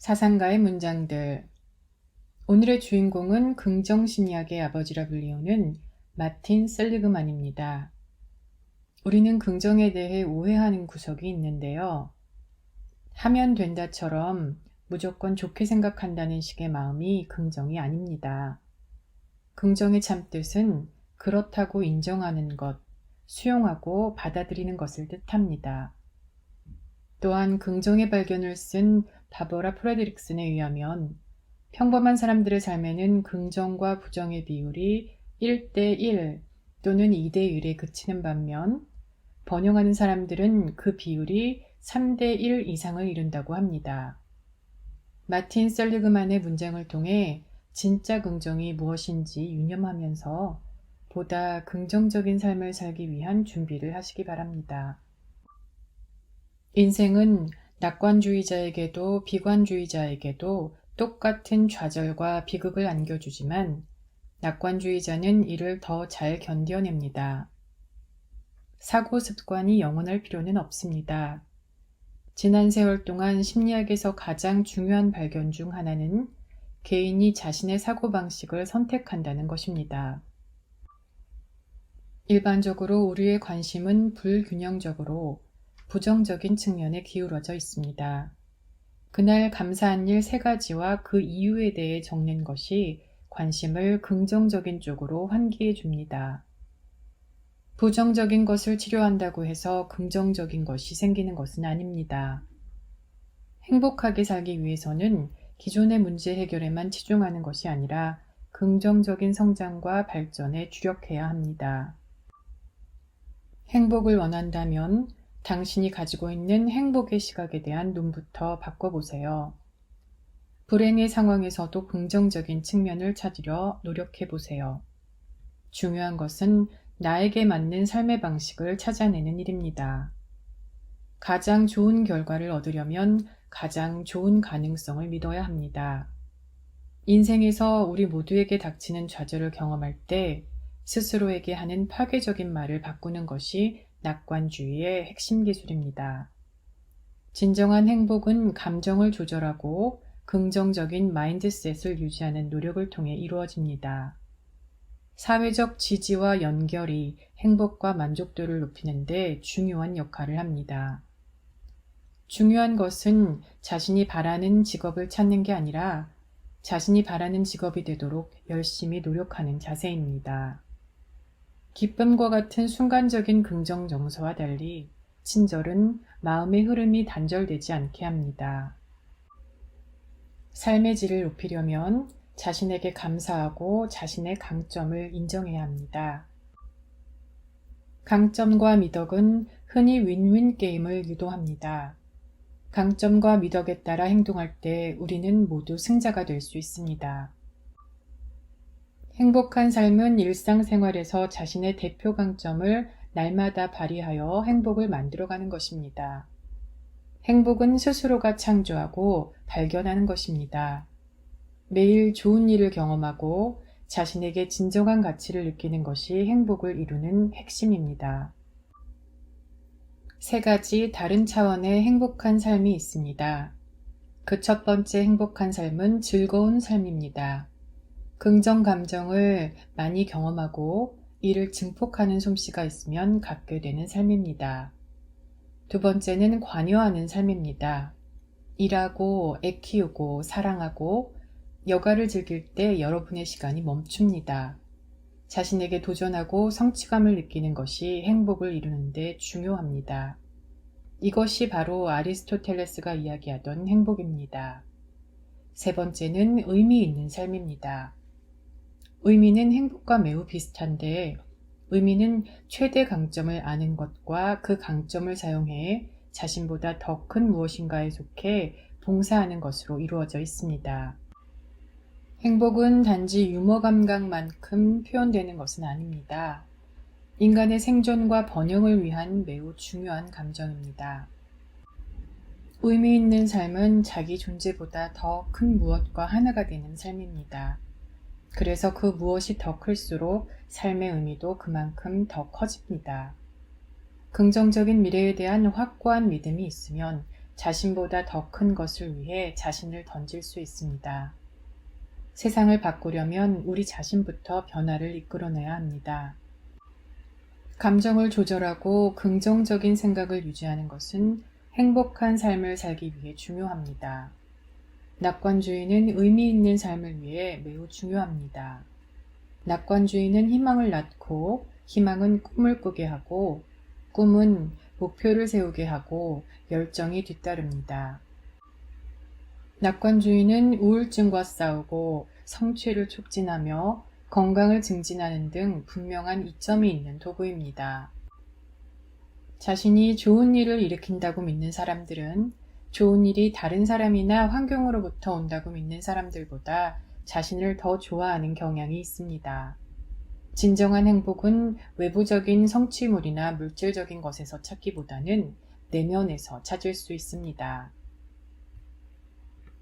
사상가의 문장들. 오늘의 주인공은 긍정심리학의 아버지라 불리우는 마틴 셀리그만입니다. 우리는 긍정에 대해 오해하는 구석이 있는데요. 하면 된다처럼 무조건 좋게 생각한다는 식의 마음이 긍정이 아닙니다. 긍정의 참뜻은 그렇다고 인정하는 것, 수용하고 받아들이는 것을 뜻합니다. 또한 긍정의 발견을 쓴 바버라 프레드릭슨에 의하면 평범한 사람들의 삶에는 긍정과 부정의 비율이 1대1 또는 2대1에 그치는 반면 번영하는 사람들은 그 비율이 3대1 이상을 이룬다고 합니다. 마틴 셀리그만의 문장을 통해 진짜 긍정이 무엇인지 유념하면서 보다 긍정적인 삶을 살기 위한 준비를 하시기 바랍니다. 인생은 낙관주의자에게도 비관주의자에게도 똑같은 좌절과 비극을 안겨주지만 낙관주의자는 이를 더 잘 견뎌냅니다. 사고 습관이 영원할 필요는 없습니다. 지난 세월 동안 심리학에서 가장 중요한 발견 중 하나는 개인이 자신의 사고방식을 선택한다는 것입니다. 일반적으로 우리의 관심은 불균형적으로 부정적인 측면에 기울어져 있습니다. 그날 감사한 일 3가지와 그 이유에 대해 적는 것이 관심을 긍정적인 쪽으로 환기해 줍니다. 부정적인 것을 치료한다고 해서 긍정적인 것이 생기는 것은 아닙니다. 행복하게 살기 위해서는 기존의 문제 해결에만 치중하는 것이 아니라 긍정적인 성장과 발전에 주력해야 합니다. 행복을 원한다면 당신이 가지고 있는 행복의 시각에 대한 눈부터 바꿔보세요. 불행의 상황에서도 긍정적인 측면을 찾으려 노력해보세요. 중요한 것은 나에게 맞는 삶의 방식을 찾아내는 일입니다. 가장 좋은 결과를 얻으려면 가장 좋은 가능성을 믿어야 합니다. 인생에서 우리 모두에게 닥치는 좌절을 경험할 때 스스로에게 하는 파괴적인 말을 바꾸는 것이 낙관주의의 핵심 기술입니다. 진정한 행복은 감정을 조절하고 긍정적인 마인드셋을 유지하는 노력을 통해 이루어집니다. 사회적 지지와 연결이 행복과 만족도를 높이는 데 중요한 역할을 합니다. 중요한 것은 자신이 바라는 직업을 찾는 게 아니라 자신이 바라는 직업이 되도록 열심히 노력하는 자세입니다. 기쁨과 같은 순간적인 긍정 정서와 달리 친절은 마음의 흐름이 단절되지 않게 합니다. 삶의 질을 높이려면 자신에게 감사하고 자신의 강점을 인정해야 합니다. 강점과 미덕은 흔히 윈윈 게임을 유도합니다. 강점과 미덕에 따라 행동할 때 우리는 모두 승자가 될 수 있습니다. 행복한 삶은 일상생활에서 자신의 대표 강점을 날마다 발휘하여 행복을 만들어가는 것입니다. 행복은 스스로가 창조하고 발견하는 것입니다. 매일 좋은 일을 경험하고 자신에게 진정한 가치를 느끼는 것이 행복을 이루는 핵심입니다. 3가지 다른 차원의 행복한 삶이 있습니다. 그 첫 번째 행복한 삶은 즐거운 삶입니다. 긍정 감정을 많이 경험하고 이를 증폭하는 솜씨가 있으면 갖게 되는 삶입니다. 두 번째는 관여하는 삶입니다. 일하고 애 키우고 사랑하고 여가를 즐길 때 여러분의 시간이 멈춥니다. 자신에게 도전하고 성취감을 느끼는 것이 행복을 이루는 데 중요합니다. 이것이 바로 아리스토텔레스가 이야기하던 행복입니다. 세 번째는 의미 있는 삶입니다. 의미는 행복과 매우 비슷한데 의미는 최대 강점을 아는 것과 그 강점을 사용해 자신보다 더 큰 무엇인가에 속해 봉사하는 것으로 이루어져 있습니다. 행복은 단지 유머 감각만큼 표현되는 것은 아닙니다. 인간의 생존과 번영을 위한 매우 중요한 감정입니다. 의미 있는 삶은 자기 존재보다 더 큰 무엇과 하나가 되는 삶입니다. 그래서 그 무엇이 더 클수록 삶의 의미도 그만큼 더 커집니다. 긍정적인 미래에 대한 확고한 믿음이 있으면 자신보다 더 큰 것을 위해 자신을 던질 수 있습니다. 세상을 바꾸려면 우리 자신부터 변화를 이끌어내야 합니다. 감정을 조절하고 긍정적인 생각을 유지하는 것은 행복한 삶을 살기 위해 중요합니다. 낙관주의는 의미 있는 삶을 위해 매우 중요합니다. 낙관주의는 희망을 낳고, 희망은 꿈을 꾸게 하고, 꿈은 목표를 세우게 하고 열정이 뒤따릅니다. 낙관주의는 우울증과 싸우고 성취를 촉진하며 건강을 증진하는 등 분명한 이점이 있는 도구입니다. 자신이 좋은 일을 일으킨다고 믿는 사람들은 좋은 일이 다른 사람이나 환경으로부터 온다고 믿는 사람들보다 자신을 더 좋아하는 경향이 있습니다. 진정한 행복은 외부적인 성취물이나 물질적인 것에서 찾기보다는 내면에서 찾을 수 있습니다.